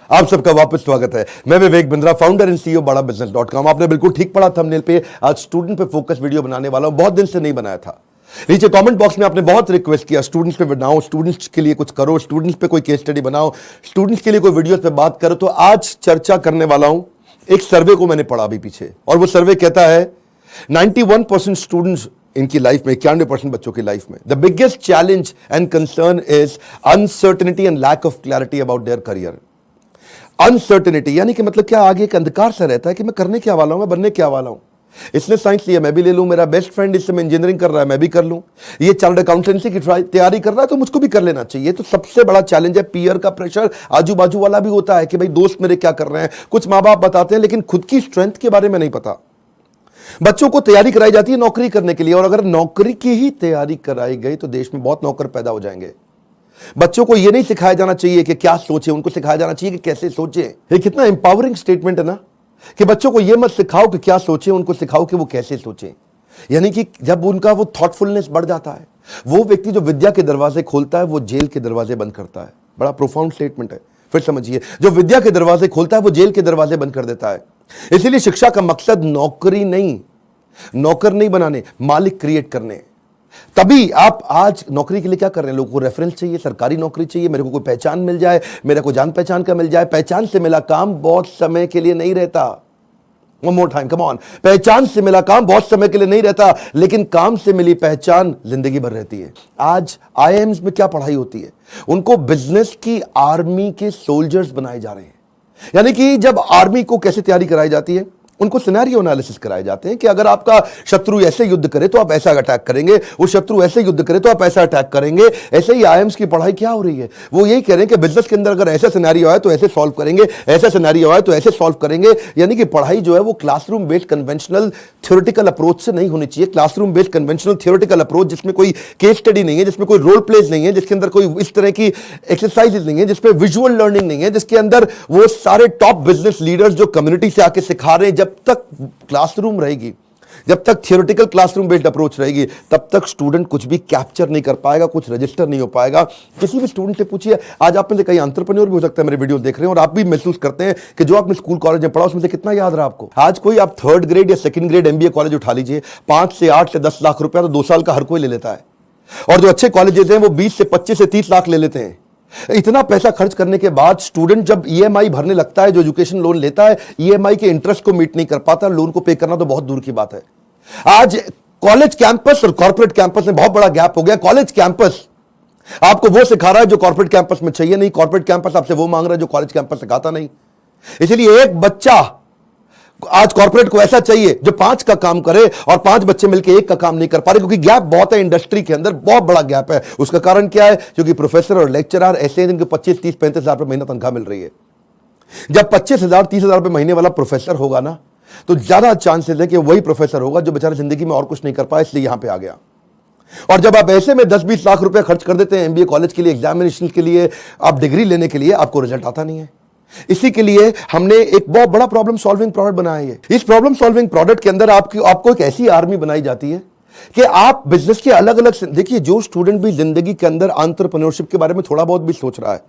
आप सबका वापस स्वागत है। मैं Vivek Bindra, founder and CEO बड़ा बिजनेस.com। आपने बिल्कुल ठीक पढ़ा थंबनेल पे। आज स्टूडेंट पे फोकस वीडियो बनाने वाला हूं, बहुत दिन से नहीं बनाया था। नीचे कमेंट बॉक्स में आपने बहुत रिक्वेस्ट किया स्टूडेंट्स पे बनाओ, स्टूडेंट्स के लिए कुछ करो, स्टूडेंट्स पे कोई केस स्टडी बनाओ, स्टूडेंट्स के लिए कोई वीडियोस पे बात करो। तो आज चर्चा करने वाला हूं एक सर्वे को मैंने पढ़ा अभी पीछे, और वो सर्वे कहता है 91% स्टूडेंट्स इनकी लाइफ में, 91% बच्चों की लाइफ में, the biggest challenge and concern is uncertainty and lack of clarity about their career. Uncertainty यानी कि मतलब क्या, आगे एक अंधकार सा रहता है कि मैं करने क्या वाला हूं, मैं बनने क्या वाला हूं। इसने साइंस लिया, मैं भी ले लूं, मेरा बेस्ट फ्रेंड इस समय इंजीनियरिंग कर रहा है, मैं भी कर लूं, ये चार्टर्ड अकाउंटेंसी की तैयारी कर रहा है तो मुझको भी कर लेना चाहिए। तो सबसे बड़ा चैलेंज है पीयर का प्रेशर। आजू बाजू वाला भी होता है कि भाई दोस्त मेरे क्या कर रहे हैं, कुछ माँ बाप बताते हैं, लेकिन खुद की स्ट्रेंथ के बारे में नहीं पता। बच्चों को तैयारी कराई जाती है नौकरी करने के लिए, और अगर नौकरी की ही तैयारी कराई गई तो देश में बहुत नौकर पैदा हो जाएंगे। बच्चों को यह नहीं सिखाया जाना चाहिए कि क्या सोचे, उनको सिखाया जाना चाहिए कि कैसे सोचे। ये कितना इंपावरिंग स्टेटमेंट है ना, कि बच्चों को यह मत सिखाओ कि क्या सोचे, उनको सिखाओ कि वो कैसे सोचे। यानी कि जब उनका वो थॉटफुलनेस बढ़ जाता है, वो व्यक्ति जो विद्या के दरवाजे खोलता है वो जेल के दरवाजे बंद करता है। बड़ा प्रोफाउंड स्टेटमेंट है, फिर समझिए। जो विद्या के दरवाजे खोलता है वो जेल के दरवाजे बंद कर देता है। इसीलिए शिक्षा का मकसद नौकरी नहीं, नौकर नहीं बनाने, मालिक क्रिएट करने। तभी आप आज नौकरी के लिए क्या कर रहे हैं, लोगों को रेफरेंस चाहिए, सरकारी नौकरी चाहिए, मेरे को कोई पहचान मिल जाए, मेरे को जान पहचान का मिल जाए। पहचान से मिला काम बहुत समय के लिए नहीं रहता। One more time, come on. पहचान से मिला काम बहुत समय के लिए नहीं रहता, लेकिन काम से मिली पहचान जिंदगी भर रहती है। आज आईआईएम्स में क्या पढ़ाई होती है, उनको बिजनेस की आर्मी के सोल्जर्स बनाए जा रहे हैं। यानी कि जब आर्मी को कैसे तैयारी कराई जाती है, उनको सिनेरियो एनालिसिस कराए जाते हैं कि अगर आपका शत्रु ऐसे युद्ध करे तो आप ऐसा अटैक करेंगे, वो शत्रु ऐसे युद्ध करे तो आप ऐसा अटैक करेंगे। ऐसे ही आईएम्स की पढ़ाई क्या हो रही है, वो यही कह रहे हैं कि बिजनेस के अंदर अगर ऐसा सिनेरियो आए तो ऐसे सॉल्व करेंगे, ऐसा सिनेरियो आए तो ऐसे सॉल्व करेंगे। यानी कि पढ़ाई जो है वो classroom based conventional theoretical approach से नहीं होनी चाहिए। Classroom based conventional theoretical approach जिसमें कोई केस स्टडी नहीं है, जिसमें कोई रोल प्लेज नहीं है, जिसके अंदर कोई इस तरह की एक्सरसाइजेज नहीं है, जिसमें विजुअल लर्निंग नहीं है, जिसके अंदर वो सारे टॉप बिजनेस लीडर्स जो कम्युनिटी से आके सिखा रहे हैं। जब तक क्लासरूम रहेगी, जब तक थियोरेटिकल क्लासरूम बेस्ड अप्रोच रहेगी, तब तक स्टूडेंट कुछ भी कैप्चर नहीं कर पाएगा, कुछ रजिस्टर नहीं हो पाएगा। किसी भी स्टूडेंट से पूछिए, आज आप में से कई एंटरप्रेन्योर भी हो सकता है मेरे वीडियो देख रहे हैं, और आप भी महसूस करते हैं कि जो आपने स्कूल कॉलेज में पढ़ा उसमें से कितना याद रहा आपको। आज कोई आप 3rd ग्रेड या 2nd ग्रेड MBA कॉलेज उठा लीजिए, 5 से 8 से 10 लाख रुपया तो 2 साल का हर कोई ले लेता है, और जो अच्छे कॉलेजेस हैं वो 20 से 25 से 30 लाख ले लेते हैं। इतना पैसा खर्च करने के बाद स्टूडेंट जब EMI भरने लगता है, जो एजुकेशन लोन लेता है, EMI के इंटरेस्ट को मीट नहीं कर पाता, लोन को पे करना तो बहुत दूर की बात है। आज कॉलेज कैंपस और कॉर्पोरेट कैंपस में बहुत बड़ा गैप हो गया। कॉलेज कैंपस आपको वो सिखा रहा है जो कॉर्पोरेट कैंपस में चाहिए नहीं, कॉर्पोरेट कैंपस आपसे वो मांग रहा है जो कॉलेज कैंपस सिखाता नहीं। इसलिए एक बच्चा आज कॉर्पोरेट को ऐसा चाहिए जो 5 का काम करे, और 5 बच्चे मिलकर 1 का काम नहीं कर पा रहे, क्योंकि गैप बहुत है इंडस्ट्री के अंदर, बहुत बड़ा गैप है। उसका कारण क्या है, क्योंकि प्रोफेसर और लेक्चरर ऐसे हैं जिनको 25, 30, 35 हजार रुपए महीना तनख्वाह मिल रही है। जब 25,000, 30,000 रुपए महीने वाला प्रोफेसर होगा ना, तो ज्यादा चांसेस है कि वही प्रोफेसर होगा जो बेचारा जिंदगी में और कुछ नहीं कर पाया, इसलिए यहां पर आ गया। और जब आप ऐसे में 10-20 लाख रुपए खर्च कर देते हैं MBA कॉलेज के लिए, एग्जामिनेशन के लिए, आप डिग्री लेने के लिए, आपको रिजल्ट आता नहीं है। इसी के लिए हमने एक बहुत बड़ा प्रॉब्लम सॉल्विंग प्रोडक्ट बनाया है। इस प्रॉब्लम सॉल्विंग प्रोडक्ट के अंदर आपको एक ऐसी आर्मी बनाई जाती है कि आप बिजनेस के अलग अलग, देखिए जो स्टूडेंट भी जिंदगी के अंदर एंटरप्रेन्योरशिप के बारे में थोड़ा बहुत भी सोच रहा है,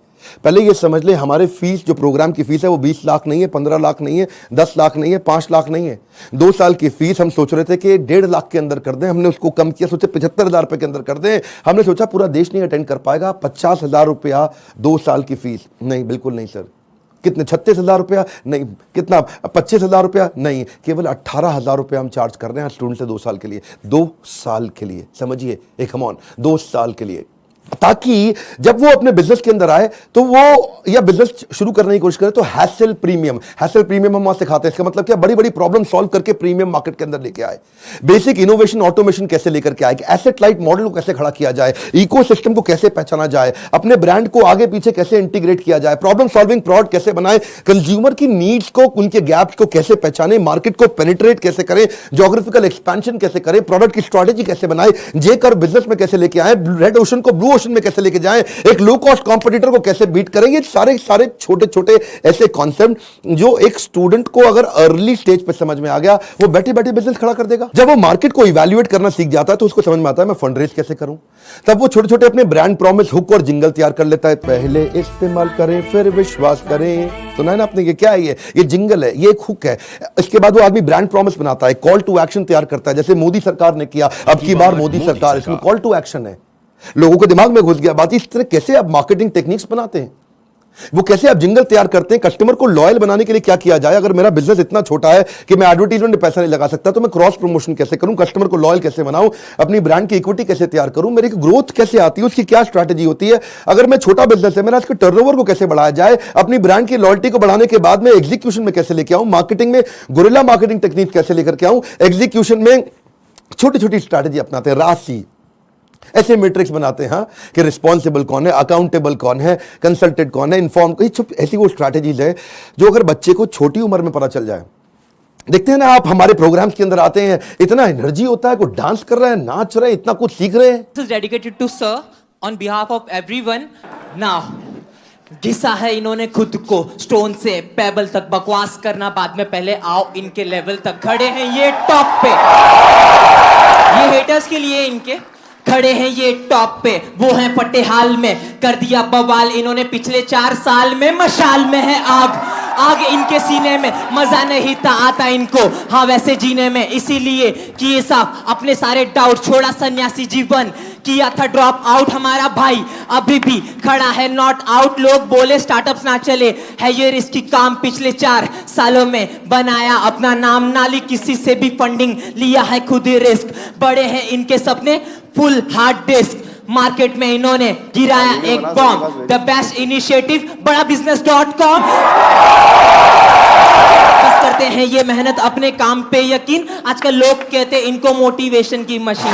पहले ये समझ ले हमारे फीस, जो प्रोग्राम की फीस है वो 20 लाख नहीं है, 15 लाख नहीं है, 10 लाख नहीं है, 5 लाख नहीं है। 2 साल की फीस हम सोच रहे थे कि 1.5 लाख के अंदर कर दें, हमने उसको कम किया, सोचे 75,000 रुपए के अंदर कर दें। हमने सोचा पूरा देश नहीं अटेंड कर पाएगा, 50,000 रुपया 2 साल की फीस। नहीं, बिल्कुल नहीं सर। कितने, 36,000 रुपया? नहीं। कितना, 25,000 रुपया? नहीं। केवल 18,000 रुपया हम चार्ज कर रहे हैं स्टूडेंट से 2 साल के लिए। 2 साल के लिए, समझिए, एक कम ऑन, 2 साल के लिए, ताकि जब वो अपने बिजनेस के अंदर आए तो वो, या बिजनेस शुरू करने की कोशिश करे तो हैसल प्रीमियम हम वहां सिखाते हैं। इसका मतलब क्या, बड़ी बड़ी प्रॉब्लम सॉल्व करके प्रीमियम मार्केट के अंदर लेके आए, बेसिक इनोवेशन ऑटोमेशन कैसे लेकर के आए, एसेट लाइट मॉडल को कैसे खड़ा किया जाए, इकोसिस्टम को कैसे पहचाना जाए, अपने ब्रांड को आगे पीछे कैसे इंटीग्रेट किया जाए, प्रॉब्लम सॉल्विंग प्रोडक्ट कैसे बनाए, कंज्यूमर की नीड्स को, उनके गैप्स को कैसे पहचाने, मार्केट को पेनिट्रेट कैसे करें, ज्योग्राफिकल एक्सपेंशन कैसे करें, प्रोडक्ट की स्ट्रेटेजी कैसे बनाए, जे कर बिजनेस में कैसे लेके आए, रेड ओशन को ब्लू प्रमोशन में कैसे लेके जाएं, एक लो कॉस्ट कॉम्पिटिटर को कैसे बीट करें, ये सारे सारे छोटे छोटे ऐसे कॉन्सेप्ट जो एक स्टूडेंट को अगर अर्ली स्टेज पे समझ में आ गया, वो बैठे बैठे बिजनेस खड़ा कर देगा। जब वो मार्केट को इवैल्यूएट करना सीख जाता है तो उसको समझ में आता है मैं फंड रेज कैसे करूं। तब वो छोटे छोटे अपने ब्रांड प्रॉमिस, हुक और जिंगल तैयार कर लेता है। पहले इस्तेमाल करें फिर विश्वास करें, सुना है ना आपने? ये क्या है? ये जिंगल है, ये एक हुक है। इसके बाद वो आदमी ब्रांड प्रॉमिस बनाता है, कॉल टू एक्शन तैयार करता है, जैसे मोदी सरकार ने किया, अब की बार मोदी सरकार, इसमें कॉल टू एक्शन है। लोगों के दिमाग में घुस गया बात। इस तरह कैसे आप मार्केटिंग टेक्निक्स बनाते हैं, वो कैसे आप जिंगल तैयार करते हैं, कस्टमर को लॉयल बनाने के लिए क्या किया जाए। अगर मेरा बिजनेस इतना छोटा है कि मैं एडवर्टाइजमेंट में पैसा नहीं लगा सकता, तो मैं क्रॉस प्रमोशन कैसे करूं, कस्टमर को लॉयल कैसे बनाऊं, अपनी ब्रांड की इक्विटी कैसे तैयार करूं, मेरी ग्रोथ कैसे आती है, उसकी क्या स्ट्रैटेजी होती है। अगर मैं छोटा बिजनेस है, मेरा इसके टर्नओवर को कैसे बढ़ाया जाए, अपनी ब्रांड की लॉयल्टी को बढ़ाने के बाद में एग्जीक्यूशन में कैसे लेके आऊं, मार्केटिंग में गुरिल्ला मार्केटिंग टेक्निक कैसे लेकर के आऊं, एग्जीक्यूशन में छोटी छोटी स्ट्रैटेजी अपनाते हैं, राशि ऐसे मैट्रिक्स बनाते हैं कि रिस्पॉन्सिबल कौन है, अकाउंटेबल कौन है, कंसल्टेड कौन है, इन्फॉर्म। ऐसी वो स्ट्रैटेजीज है जो अगर बच्चे को छोटी उम्र में पता चल जाए। देखते हैं ना आप, हमारे प्रोग्राम्स के अंदर आते हैं, इतना एनर्जी होता है, कोई डांस कर रहा है, नाच रहा है, इतना कुछ सीख रहे हैं। This is dedicated to sir on behalf of everyone. Now, घिसा है इन्होंने खुद को स्टोन से पेबल तक, बकवास करना बाद में, पहले आओ इनके लेवल तक। खड़े हैं ये टॉप पे, ये हेटर्स के लिए इनके खड़े हैं ये टॉप पे, वो हैं फटे हाल में, कर दिया बवाल इन्होंने पिछले 4 साल में। मशाल में है आग, आग इनके सीने में, मजा नहीं था आता इनको हाँ वैसे जीने में, इसीलिए किए साफ अपने सारे डाउट, छोड़ा सन्यासी जीवन, किया था ड्रॉप आउट हमारा भाई, अभी भी खड़ा है नॉट आउट। लोग बोले स्टार्टअप्स ना चले, है ये रिस्की काम, पिछले 4 सालों में बनाया अपना नाम, नाली किसी से भी फंडिंग, लिया है खुद ही रिस्क, बड़े हैं इनके सपने फुल हार्ड डिस्क, मार्केट में इन्होंने गिराया एक बॉम्ब, द बेस्ट इनिशिएटिव बड़ा business.com। बस करते हैं ये मेहनत अपने काम पे यकीन, आजकल लोग कहते हैं इनको मोटिवेशन की मशीन।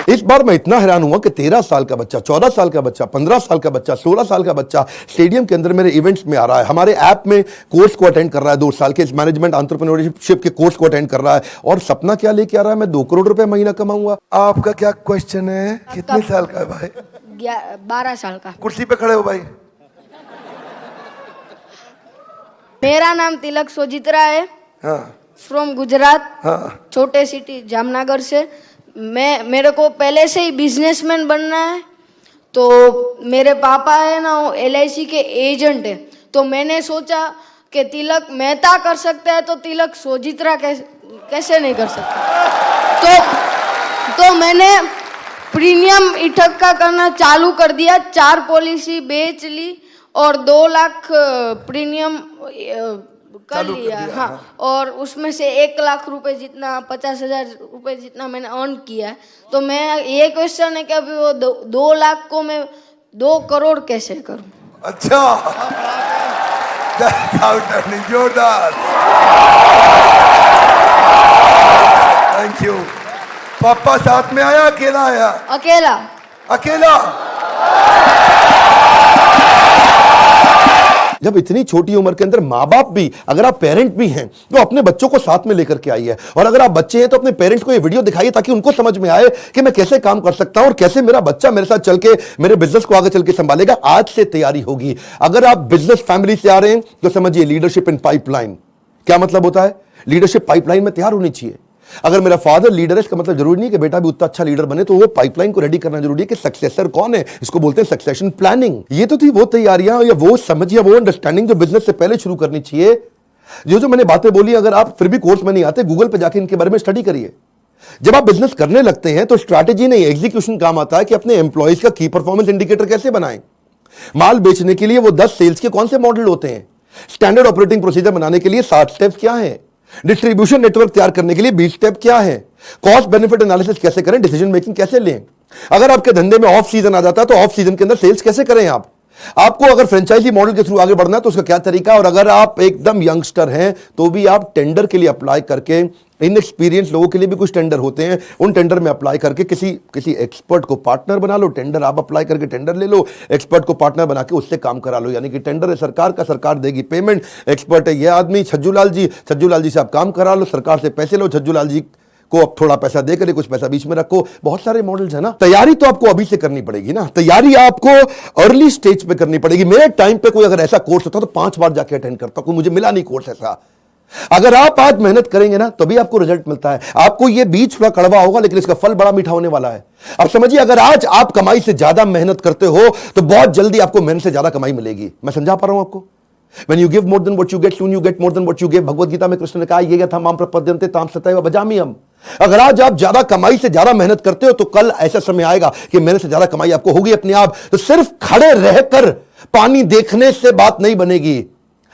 इस बार मैं इतना हैरान हुआ कि 13 साल का बच्चा, 14 साल का बच्चा, 15 साल का बच्चा, 16 साल का बच्चा स्टेडियम के अंदर मेरे इवेंट्स में आ रहा है, हमारे ऐप में कोर्स को अटेंड कर रहा है, 2 साल के इस मैनेजमेंट एंटरप्रेन्योरशिप के कोर्स को अटेंड कर रहा है, और सपना क्या लेके आ रहा है, मैं 2 करोड़ रुपए महीना कमाऊंगा। आपका क्या क्वेश्चन है? कितने साल का है भाई? 12 साल का। कुर्सी पे खड़े हो भाई। मेरा नाम तिलक सोजित्रा है, हाँ, फ्रॉम गुजरात, हाँ, छोटे सिटी जामनगर से। मेरे को पहले से ही बिजनेसमैन बनना है, तो मेरे पापा है ना वो LIC के एजेंट है, तो मैंने सोचा कि तिलक मेहता कर सकता है तो तिलक सोजित्रा कैसे नहीं कर सकता। तो मैंने प्रीमियम इकट्ठा करना चालू कर दिया, 4 पॉलिसी बेच ली और 2 लाख प्रीमियम कर लिया। हाँ, और उसमें से 1 लाख रुपए जितना, 50,000 रुपए जितना मैंने अर्न किया है। तो मैं ये क्वेश्चन है कि अभी वो 2 लाख को मैं 2 करोड़ कैसे करूं? अच्छा, जोरदार, थैंक यू। पापा साथ में आया, अकेला आया? अकेला। अकेला। जब इतनी छोटी उम्र के अंदर माँ बाप भी, अगर आप पेरेंट भी हैं तो अपने बच्चों को साथ में लेकर के आइए, और अगर आप बच्चे हैं तो अपने पेरेंट्स को ये वीडियो दिखाइए ताकि उनको समझ में आए कि मैं कैसे काम कर सकता हूं और कैसे मेरा बच्चा मेरे साथ चल के मेरे बिजनेस को आगे चल के संभालेगा। आज से तैयारी होगी। अगर आप बिजनेस फैमिली से आ रहे हैं तो समझिए लीडरशिप इन पाइपलाइन। क्या मतलब होता है? लीडरशिप पाइपलाइन में तैयार होनी चाहिए। अगर मेरा फादर लीडर है, इसका मतलब जरूरी नहीं कि बेटा भी उतना अच्छा लीडर बने, तो वो पाइपलाइन को रेडी करना जरूरी है कि सक्सेसर कौन है, इसको बोलते हैं सक्सेशन प्लानिंग। ये तो थी वो तैयारियां या वो समझ या वो अंडरस्टैंडिंग जो बिजनेस से पहले शुरू करनी चाहिए। जो मैंने बातें बोली, अगर आप फिर भी कोर्स में नहीं आते, गूगल पे जाके इनके बारे में स्टडी करिए। जब आप बिजनेस करने लगते हैं तो स्ट्रैटेजी नहीं, एग्जीक्यूशन काम आता है कि अपने एम्प्लॉयज का की परफॉर्मेंस इंडिकेटर कैसे बनाएं। माल बेचने के लिए वो 10 सेल्स के कौन से मॉडल होते हैं, स्टैंडर्ड ऑपरेटिंग प्रोसीजर बनाने के लिए 7 स्टेप्स क्या हैं, डिस्ट्रीब्यूशन नेटवर्क तैयार करने के लिए 20 स्टेप क्या है, कॉस्ट बेनिफिट एनालिसिस कैसे करें, डिसीजन मेकिंग कैसे लें। अगर आपके धंधे में ऑफ सीजन आ जाता है तो ऑफ सीजन के अंदर सेल्स कैसे करें आप, आपको अगर फ्रेंचाइजी मॉडल के थ्रू आगे बढ़ना है तो उसका क्या तरीका है, और अगर आप एकदम यंगस्टर हैं तो भी आप टेंडर के लिए अप्लाई करके, इनएक्सपीरियंस लोगों के लिए भी कुछ टेंडर होते हैं, उन टेंडर में अप्लाई करके किसी एक्सपर्ट को पार्टनर बना लो। टेंडर आप अप्लाई करके टेंडर ले लो, एक्सपर्ट को पार्टनर बना के उससे काम करा लो। यानी कि टेंडर है सरकार का, सरकार देगी पेमेंट, एक्सपर्ट है ये आदमी छज्जू लाल जी से आप काम करा लो, सरकार से पैसे लो, छज्जू लाल जी को अब थोड़ा पैसा दे करे, कुछ पैसा बीच में रखो। बहुत सारे मॉडल्स है ना। तैयारी तो आपको अभी से करनी पड़ेगी ना, तैयारी आपको अर्ली स्टेज पे करनी पड़ेगी। मेरे टाइम पे कोई अगर ऐसा कोर्स होता तो 5 बार जाके अटेंड करता, कोई मुझे मिला नहीं कोर्स ऐसा। अगर आप आज मेहनत करेंगे ना तभी आपको रिजल्ट मिलता है। आपको ये बीज थोड़ा कड़वा होगा लेकिन इसका फल बड़ा मीठा होने वाला है। अब समझिए, अगर आज आप कमाई से ज्यादा मेहनत करते हो तो बहुत जल्दी आपको मेहनत से ज्यादा कमाई मिलेगी। मैं समझा पा रहा हूं आपको? When you give more than what you get, soon you get more than what you give। Bhagavad Gita में कृष्ण ने कहा, ये यथा माम प्रपद्यन्ते ताम सतैव भजाम्यहम्। अगर आज आप ज्यादा कमाई से ज्यादा मेहनत करते हो तो कल ऐसा समय आएगा कि मेहनत से ज्यादा कमाई आपको होगी अपने आप। तो सिर्फ खड़े रहकर पानी देखने से बात नहीं बनेगी।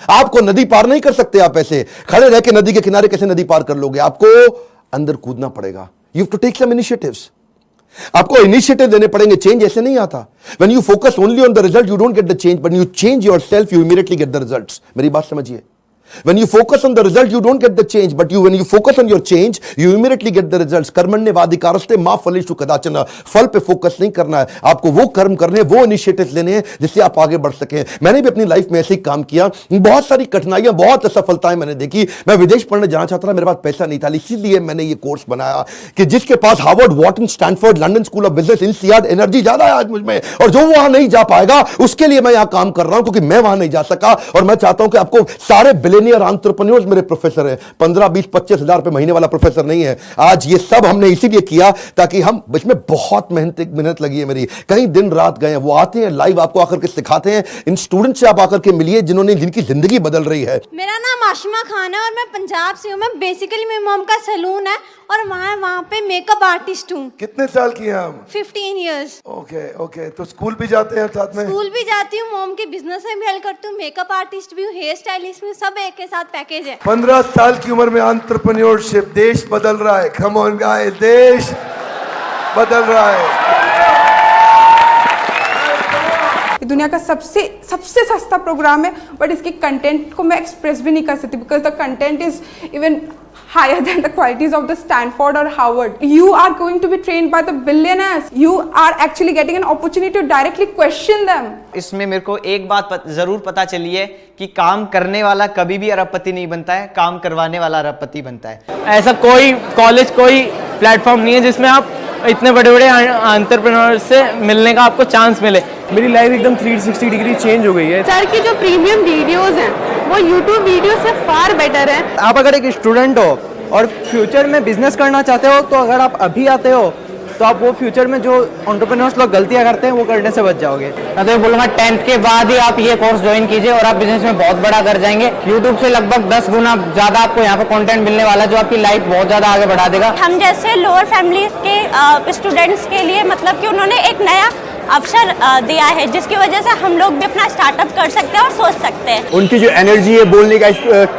आपको नदी पार नहीं कर सकते आप ऐसे खड़े रह के। नदी के किनारे कैसे नदी पार कर लोगे? आपको अंदर कूदना पड़ेगा। You have to take some initiatives. आपको इनिशिएटिव देने पड़ेंगे। चेंज ऐसे नहीं आता। When you focus only on the result, you don't get the change, but you change yourself, you immediately get the results। मेरी बात समझिए। When you focus on the result, you don't get the change, but when you focus on your change, you immediately get the results। कर्मण्येवाधिकारस्ते मा फलेषु कदाचन। फल पे focus नहीं करना है आपको, वो कर्म करने, वो इनिशिएटिव लेने हैं जिससे आप आगे बढ़ सकें। मैंने भी अपनी लाइफ में ऐसे ही काम किया, बहुत सारी कठिनाइयां, बहुत असफलताएं मैंने देखी। मैं विदेश पढ़ने जाना चाहता था, मेरे पास पैसा नहीं था, इसीलिए मैंने ये कोर्स बनाया कि जिसके पास Harvard, Wharton, Stanford, London School of Business, INSEAD energy ज्यादा है आज मुझ में, और जो वहां नहीं जा पाएगा उसके लिए मैं यहां काम कर रहा हूं क्योंकि मैं वहां नहीं जा सका। और मैं चाहता हूं कि आपको सारे बिलियनियर एंटरप्रेन्योर्स मेरे प्रोफेसर हैं। 15, 20, 25 हजार रुपए महीने वाला प्रोफेसर नहीं है आज। ये सब हमने इसीलिए किया ताकि हम, इसमें बहुत मेहनत लगी है मेरी, कई दिन रात गए हैं। वो आते हैं लाइव, आपको आकर के सिखाते हैं। इन स्टूडेंट से आप आकर के मिलिए जिनकी जिंदगी बदल रही है। मेरा नाम आशिमा खान है और मैं पंजाब से हूँ। मैं बेसिकली मेरी मॉम का सैलून है और वहाँ पे मेकअप आर्टिस्ट हूँ। कितने साल की हैं हम? 15 इयर्स। ओके। तो स्कूल भी जाते हैं साथ में? स्कूल भी जाती हूँ, मॉम के बिजनेस में भी हेल्प करती हूँ, मेकअप आर्टिस्ट भी हूँ, हेयर स्टाइलिस्ट भी हूँ, सब एक के साथ पैकेज है। 15 साल की उम्र में एंटरप्रेन्योरशिप, देश बदल रहा है। कम ऑन गाइस, देश बदल रहा है। ये दुनिया का सबसे सस्ता प्रोग्राम है, बट इसके कंटेंट को मैं एक्सप्रेस भी नहीं कर सकती because the content is even higher than the qualities of the Stanford or Harvard. You are going to be trained by the billionaires. You are actually getting an opportunity to directly question them. इसमें मेरे को एक बात जरूर पता चली है कि काम करने वाला कभी भी अरबपति नहीं बनता है, काम करवाने वाला अरबपति बनता है। ऐसा कोई कॉलेज, कोई प्लेटफॉर्म नहीं है जिसमें आप इतने बड़े बड़े एंटरप्रेन्योर से मिलने का आपको चांस मिले। मेरी लाइफ एकदम 360 डिग्री चेंज हो गई है। सर की जो प्रीमियम वीडियोस हैं वो YouTube वीडियो से फार बेटर है। आप अगर एक स्टूडेंट हो और फ्यूचर में बिजनेस करना चाहते हो तो अगर आप अभी आते हो तो आप वो फ्यूचर में जो एंटरप्रेन्योर्स लोग गलतियां करते हैं वो करने से बच जाओगे। मैं तो बोलूँगा 10th के बाद ही आप ये कोर्स ज्वाइन कीजिए और आप बिजनेस में बहुत बड़ा कर जाएंगे। YouTube से लगभग 10 गुना ज्यादा आपको यहाँ पे कंटेंट मिलने वाला है जो आपकी लाइफ बहुत ज्यादा आगे बढ़ा देगा। हम जैसे लोअर फैमिली के स्टूडेंट्स के लिए मतलब कि उन्होंने एक नया अवसर दिया है जिसकी वजह से हम लोग भी अपना स्टार्टअप कर सकते हैं और सोच सकते हैं। उनकी जो एनर्जी है, बोलने का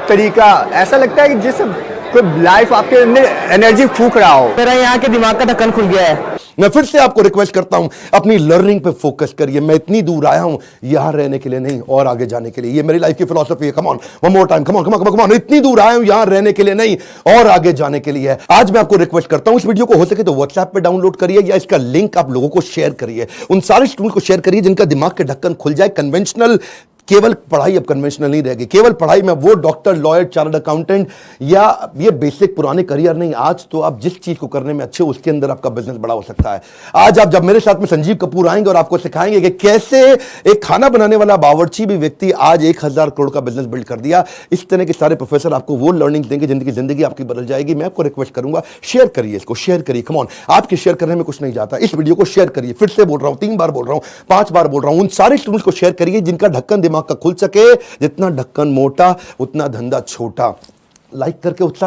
तरीका, ऐसा लगता है कि जैसे कोई लाइफ आपके अंदर एनर्जी फूंक रहा हो। मेरा यहाँ के दिमाग का ढक्कन खुल गया है। मैं फिर से आपको रिक्वेस्ट करता हूं, अपनी लर्निंग पे फोकस करिए। मैं इतनी दूर आया हूं यहां रहने के लिए नहीं, और आगे जाने के लिए। ये मेरी लाइफ की फिलॉसफी है। Come on, one more time, come on. इतनी दूर आया हूं यहां रहने के लिए नहीं, और आगे जाने के लिए है। आज मैं आपको रिक्वेस्ट करता हूं, इस वीडियो को हो सके तो व्हाट्सएप पे डाउनलोड करिए या इसका लिंक आप लोगों को शेयर करिए। उन सारे स्टूडेंट को शेयर करिए जिनका दिमाग के ढक्कन खुल जाए। कन्वेंशनल केवल पढ़ाई अब कन्वेंशनल नहीं रहेगी। केवल पढ़ाई में वो डॉक्टर, लॉयर, चार्टर्ड अकाउंटेंट या ये बेसिक पुराने करियर नहीं। आज तो आप जिस चीज को करने में अच्छे, उसके अंदर आपका बिजनेस बड़ा हो सकता है। आज आप जब मेरे साथ में संजीव कपूर आएंगे और आपको सिखाएंगे कि कैसे एक खाना बनाने वाला बावर्ची भी व्यक्ति आज 1000 करोड़ का बिजनेस बिल्ड कर दिया। इस तरह के सारे प्रोफेसर आपको वो लर्निंग देंगे जिंदगी आपकी बदल जाएगी। मैं आपको रिक्वेस्ट करूंगा, शेयर करिए इसको, शेयर करिए। कम ऑन, आपके शेयर करने में कुछ नहीं जाता। इस वीडियो को शेयर करिए। फिर से बोल रहा हूं, 3 बार बोल रहा हूं, 5 बार बोल रहा हूं। उन सारे स्टूडेंट्स को शेयर करिए जिनका ढक्कन दिमाग का खुल सके। जितना ढक्कन मोटा उतना धंधा छोटा। लाइक करके उत्साह